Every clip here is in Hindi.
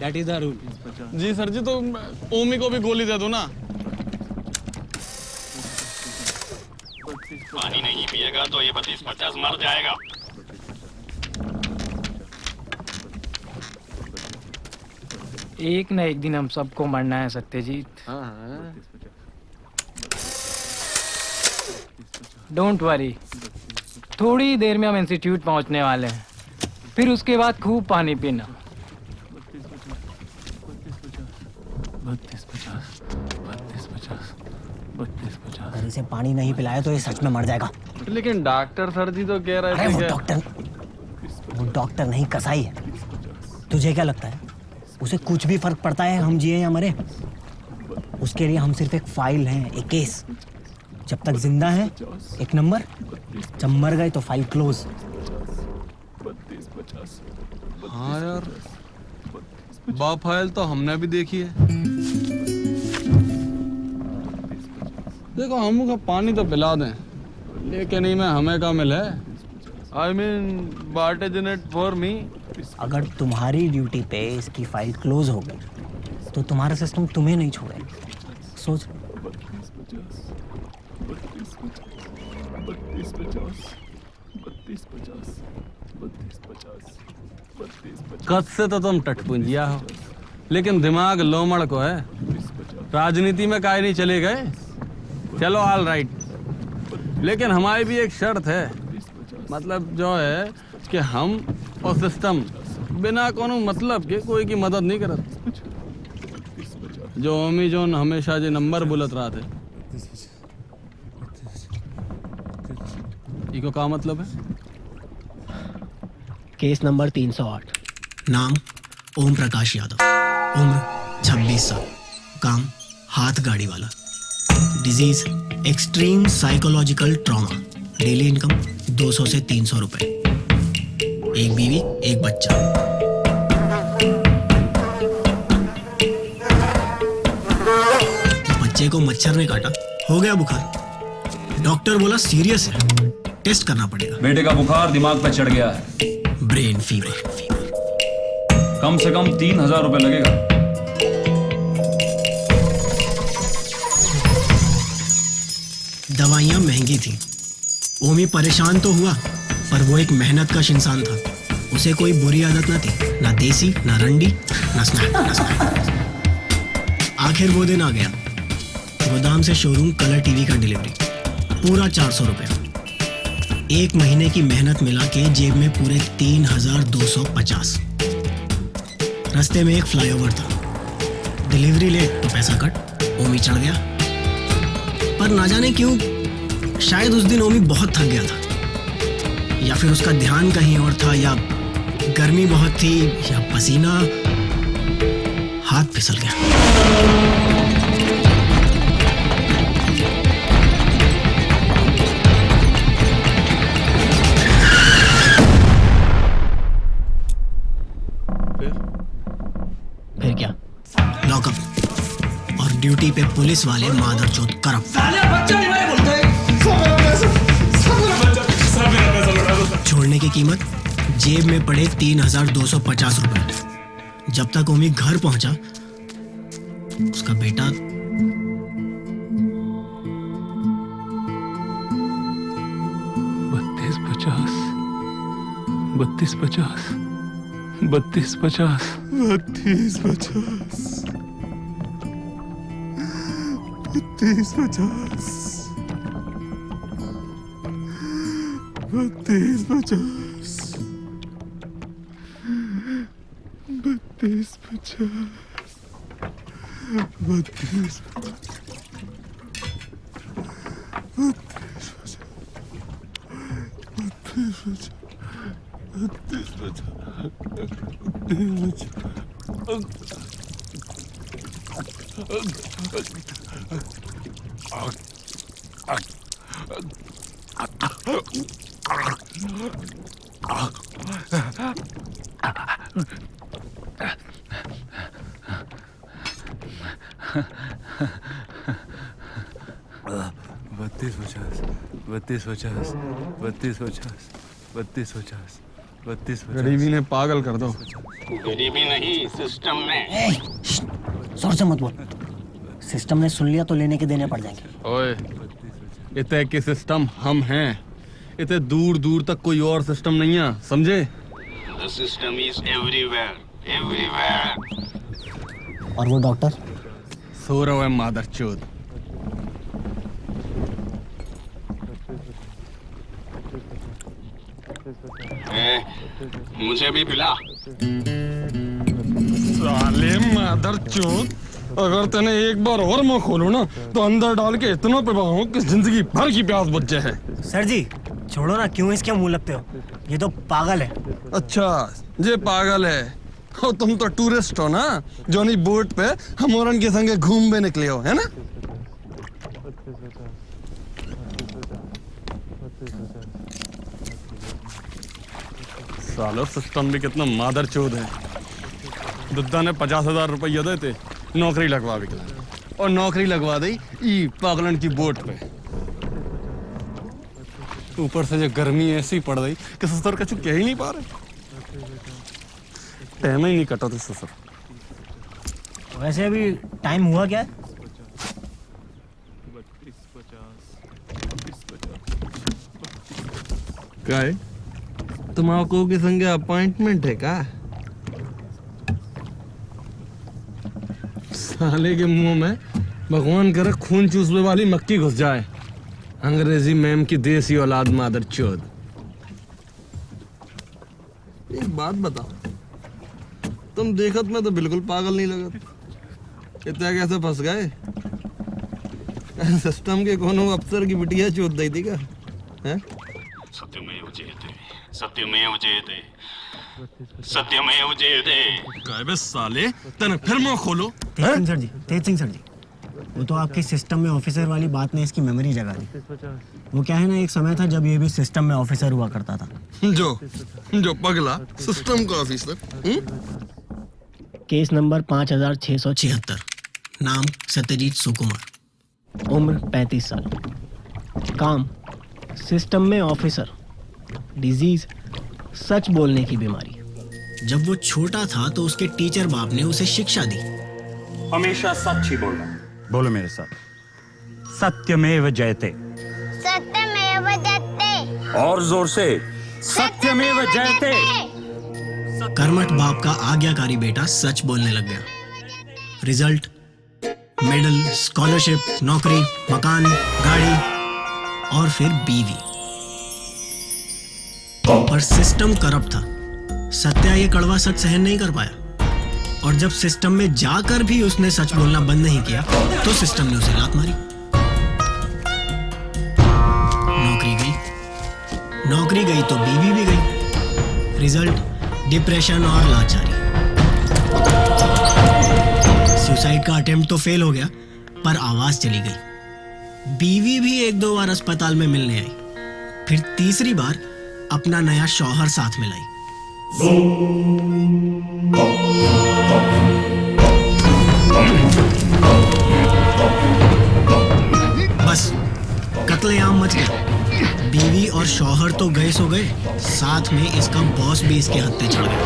That is the rule. जी सर जी, तो ओमी को भी गोली दे दो ना। पानी नहीं पिएगा तो ये 32-50 मर जाएगा। एक न एक दिन हम सबको मरना है सत्यजीत। डोंट वरी, थोड़ी देर में हम इंस्टीट्यूट पहुंचने वाले हैं, फिर उसके बाद खूब पानी पीना। 32-50 अगर इसे पानी नहीं पिलाया तो ये सच में मर जाएगा। लेकिन डॉक्टर सर जी तो कह अरे रहे वो थे डॉक्टर नहीं, कसाई है। तुझे क्या लगता है उसे कुछ भी फर्क पड़ता है हम जिए या मरे? उसके लिए हम सिर्फ एक फाइल हैं, एक केस। जब तक जिंदा है एक नंबर, जब मर गए तो फाइल क्लोज। हाँ यार, बाप फाइल तो हमने भी देखी है। देखो, हम का पानी तो पिला दें, लेकिन नहीं में हमें का मिले। I mean, what is in it for me? अगर तुम्हारी ड्यूटी पे इसकी फाइल क्लोज हो गई तो तुम्हारा सिस्टम तुम्हें नहीं छोड़ेगा। सोच। कद से तो तुम टटपुंजिया हो, लेकिन दिमाग लोमड़ को है। राजनीति में काहे नहीं चले गए? चलो ऑल राइट, लेकिन हमारी भी एक शर्त है। मतलब जो है कि हम और सिस्टम बिना कोनो मतलब के कोई की मदद नहीं करत। जो ओमी जोन हमेशा जे नंबर बुलत रहा थे, इको का मतलब है? Case number 308। नाम ओम प्रकाश यादव, उम्र 26 साल, काम हाथ गाड़ी वाला, disease extreme psychological trauma, daily income 200 से 300 रुपए, एक बीवी एक बच्चा। बच्चे को मच्छर ने काटा, हो गया बुखार। डॉक्टर बोला सीरियस है, टेस्ट करना पड़ेगा। बेटे का बुखार दिमाग पे चढ़ गया है, ब्रेन फीवर। कम से कम 3000 रुपए लगेगा। दवाइयां महंगी थी। ओमी परेशान तो हुआ, पर वो एक मेहनतकश इंसान था। उसे कोई बुरी आदत न थी, ना देसी, ना रंडी, ना स्नैक। आखिर वो दिन आ गया। गोदाम से शोरूम कलर टीवी का डिलीवरी, पूरा 400 रुपया। एक महीने की मेहनत मिला के जेब में पूरे 3250। रास्ते में एक फ्लाईओवर था, डिलीवरी लेट तो पैसा कट। ओमी चढ़ गया, पर ना जाने क्यों शायद उस दिन ओमी बहुत थक गया था, या फिर उसका ध्यान कहीं और था, या गर्मी बहुत थी, या पसीना, हाथ फिसल गया। फिर क्या, लॉकअप। और ड्यूटी पे पुलिस वाले मादरचोद करप्ट। छोड़ने की कीमत जेब में पड़े 3250 रुपए। जब तक ओमी घर पहुंचा, उसका बेटा 3250, 3250, 3250, 3250, गरीबी ने पागल कर दो। गरीबी नहीं, सिस्टम ने। जोर से मत बोल, सिस्टम ने सुन लिया तो लेने के देने पड़ जाएंगे। ओए, इतने के सिस्टम हम हैं, इतने दूर दूर तक कोई और सिस्टम नहीं है, समझे? The system is everywhere, everywhere. और वो डॉक्टर? सो रहा है मादरचोद। मुझे भी पिला। साले मादरचोद, अगर तूने एक बार और मुंह खोलो ना तो अंदर डाल के इतना पिलाऊं कि जिंदगी भर की प्यास बुझ जाए। सर जी छोड़ो ना, क्यों इसके मुंह लगते हो? ये तो पागल है। अच्छा, ये पागल है और तुम तो टूरिस्ट हो ना, जो नहीं बोट पे हम के संगे घूमने निकले हो, है ना? सालो सिस्टम भी कितना मादरचोद है। दुद्दा ने 50,000 रुपया देते नौकरी लगवा भी, और नौकरी लगवा दी ई पागलन की बोट पे। ऊपर से जो गर्मी ऐसी पड़ रही कि ससुर का कह ही नहीं पा रहे। टाइम ही नहीं कटा था ससुर। वैसे अभी टाइम हुआ क्या है? 32, 50, क्या है? तुम्हारे के संगे अपॉइंटमेंट है का? साले के मुंह में भगवान करे खून चूसने वाली मक्खी घुस जाए। अंग्रेजी मैम की देसी औलाद मादरचोद। एक बात बताओ, तुम देखत में तो बिल्कुल पागल नहीं लगत, इतना कैसे फंस गए? सिस्टम के कोनो अफसर की बिटिया चोद दी थी क्या? हैं? सत्यमेव जयते, सत्यमेव जयते, सत्यमेव जयते। काय बे साले, तने फिर मुंह खोलो। तेज सिंह सर जी, तेज सिंह सर जी, वो तो आपके सिस्टम में ऑफिसर वाली बात ने इसकी मेमोरी जगा दी। वो क्या है ना, एक समय था जब ये भी सिस्टम में ऑफिसर हुआ करता था। जो पगला सिस्टम का ऑफिसर। केस नंबर 5676, नाम सत्यजीत सुकुमार, उम्र 35 साल, काम सिस्टम में ऑफिसर, डिजीज सच बोलने की बीमारी। जब वो छोटा था तो उसके टीचर बाप ने उसे शिक्षा दी, हमेशा सच ही बोलना। बोलो मेरे साथ, सत्यमेव जयते। सत्यमेव जयते। और जोर से, सत्यमेव जयते। कर्मठ बाप का आज्ञाकारी बेटा सच बोलने लग गया। रिजल्ट, मेडल, स्कॉलरशिप, नौकरी, मकान, गाड़ी और फिर बीवी। पर सिस्टम करप्ट था। सत्या ये कड़वा सच सहन नहीं कर पाया, और जब सिस्टम में जाकर भी उसने सच बोलना बंद नहीं किया तो सिस्टम ने उसे लात मारी। नौकरी गई तो बीवी भी गई। रिजल्ट, डिप्रेशन और लाचारी। सुसाइड का अटेम्प्ट तो फेल हो गया, पर आवाज चली गई। बीवी भी 1-2 बार अस्पताल में मिलने आई, फिर तीसरी बार अपना नया शौहर साथ में लाई। बस कत्लेआम मच गया। बीवी और शौहर तो गए सो गए, साथ में इसका बॉस भी इसके हत्थे चढ़ गया।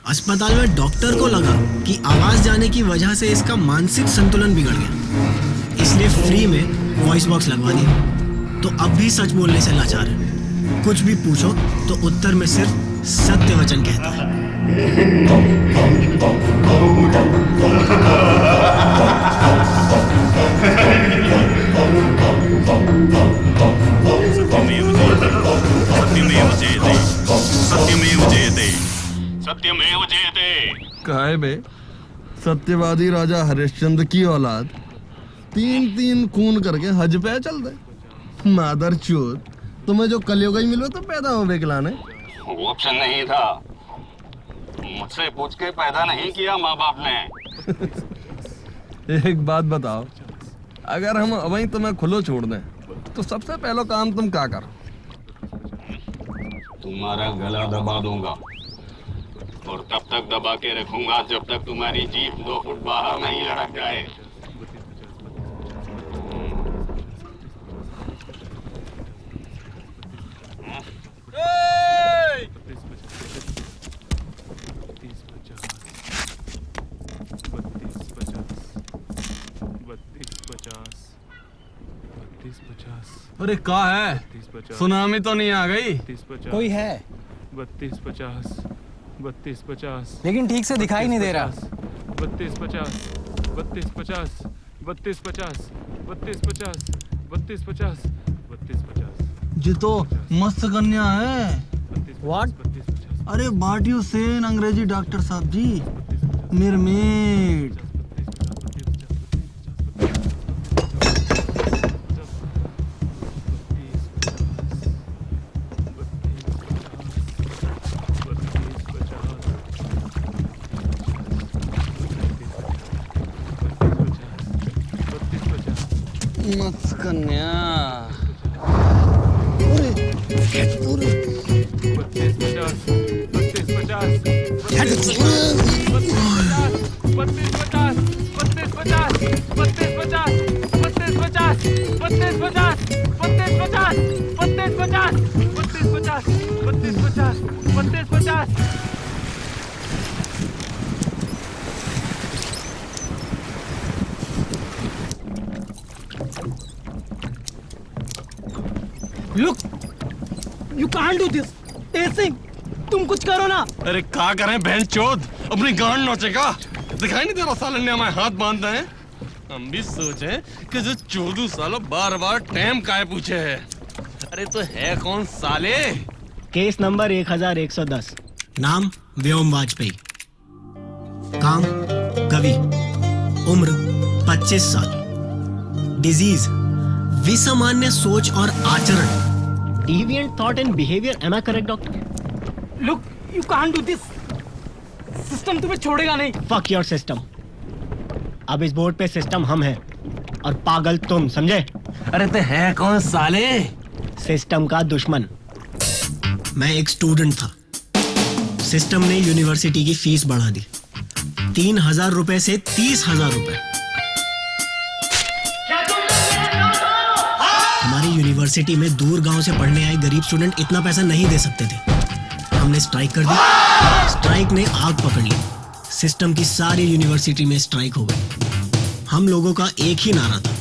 अस्पताल में डॉक्टर को लगा कि आवाज जाने की वजह से इसका मानसिक संतुलन बिगड़ गया, इसलिए फ्री में वॉइस बॉक्स लगवा दिया। तो अब भी सच बोलने से लाचार है। कुछ भी पूछो तो उत्तर में सिर्फ सत्य वचन कहता है। सत्यमेव जयते। काहे बे, सत्यवादी राजा हरिश्चंद्र की औलाद 3 खून करके हज पे चल दे। मादरचोद, तुम्हें जो कलयुग ही मिलो तो पैदा हो बेकलाने। वो ऑप्शन नहीं था, मुझसे पूछ के पैदा नहीं किया माँ बाप ने। एक बात बताओ, अगर हम अभी तुम्हें खुलो छोड़ दें तो सबसे पहला काम तुम क्या करो? तुम्हारा गला दबा दूंगा और तब तक दबा के रखूंगा जब तक तुम्हारी जीभ 2 फुट बाहर नहीं लड़क जाए। अरे क्या है? सुनामी तो नहीं आ गई? कोई है 32 50 32 50 लेकिन ठीक से दिखाई नहीं दे रहा। 32 50 32 50 32 50 32 50 32 50 32 50 जी तो मस्त कन्या है। What? अरे व्हाट यू से इन अंग्रेजी डॉक्टर साहब जी? मिरमेड। मस्त कन्या। Look, you can't do this. तेज सिंह, तुम कुछ करो ना। अरे क्या करें बहन चोद? अपनी गांड नोचेगा? दिखाई नहीं दे रहा साले ने हमारे हाथ बांधे हैं? हम भी सोचे कि जो 14 सालों बार-बार टाइम काहे पूछे है। अरे तो है कौन साले? Case number 1110। नाम व्योम वाजपेयी। काम कवि। उम्र 25 साल। डिजीज विसामान्य सोच और आचरण। Deviant thought and behavior. Am I correct, doctor? Look, you can't do this. System तुम्हें छोड़ेगा नहीं। Fuck your system. अब इस बोर्ड पे सिस्टम हम हैं और पागल तुम, समझे? अरे तो है कौन साले? सिस्टम का दुश्मन। मैं एक स्टूडेंट था। सिस्टम ने यूनिवर्सिटी की फीस बढ़ा दी 3,000 रुपए से 30,000 रुपए। हमारी यूनिवर्सिटी में दूर गांव से पढ़ने आए गरीब स्टूडेंट इतना पैसा नहीं दे सकते थे। हमने स्ट्राइक कर दी। स्ट्राइक ने आग पकड़ ली। सिस्टम की सारी यूनिवर्सिटी में स्ट्राइक हो गई। हम लोगों का एक ही नारा था,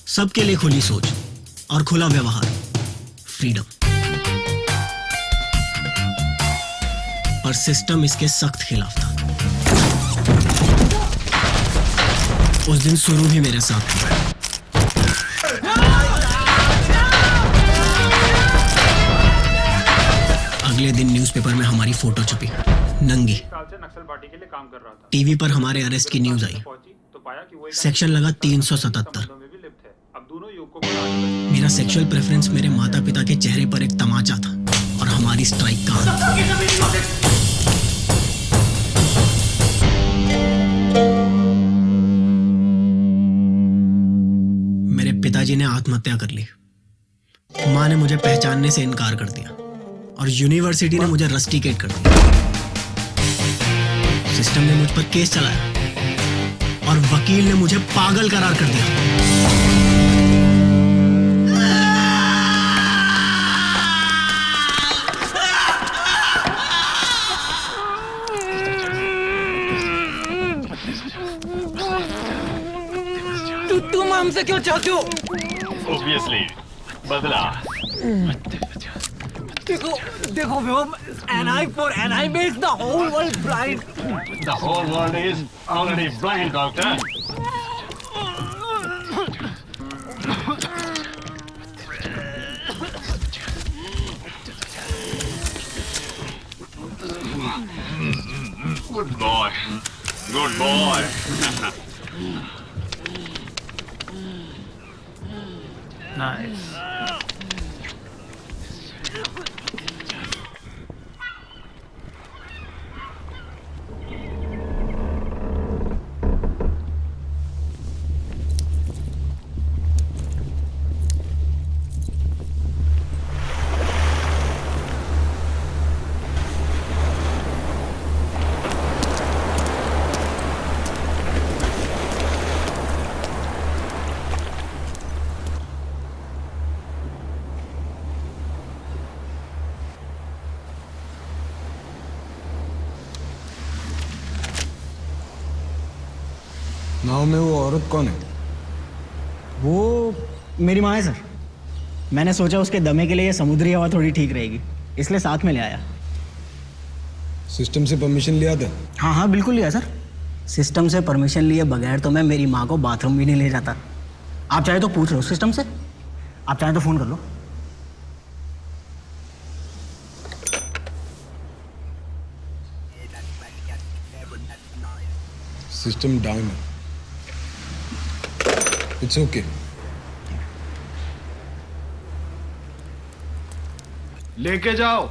सबके लिए खुली सोच और खुला व्यवहार, फ्रीडम। पर सिस्टम इसके सख्त खिलाफ था। उस दिन शुरू ही मेरे साथ था। अगले दिन न्यूज़पेपर में हमारी फोटो छपी, नंगी। टीवी पर हमारे अरेस्ट की न्यूज आई। सेक्शन लगा 377। मेरा सेक्सुअल प्रेफरेंस मेरे माता पिता के चेहरे पर एक तमाचा था और हमारी स्ट्राइक का अंत। मेरे पिताजी ने आत्महत्या कर ली। माँ ने मुझे पहचानने से इनकार कर दिया और यूनिवर्सिटी ने मुझे रस्टिकेट कर दिया। सिस्टम ने मुझ पर केस चलाया और वकील ने मुझे पागल करार कर दिया। तुम हमसे क्यों चाहते हो? Obviously, बदला। देखो व्योम, an eye for an eye makes the whole world blind. The whole world is already blind, doctor. Good boy. Good boy. Nice. नाव में वो औरत कौन है? वो मेरी माँ है सर। मैंने सोचा उसके दमे के लिए ये समुद्री हवा थोड़ी ठीक रहेगी, इसलिए साथ में ले आया। सिस्टम से परमिशन लिया था? हाँ हाँ बिल्कुल लिया सर। सिस्टम से परमिशन लिए बगैर तो मैं मेरी माँ को बाथरूम भी नहीं ले जाता। आप चाहे तो पूछ लो सिस्टम से, आप चाहे तो फ़ोन कर लो। सिस्टम डाउन है। It's okay. लेके जाओ।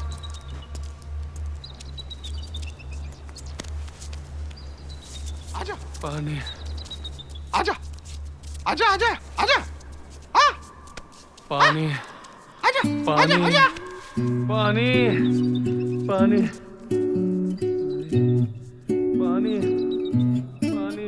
आजा पानी। आजा आजा आजा आजा। पानी। आजा पानी। आजा पानी पानी पानी पानी।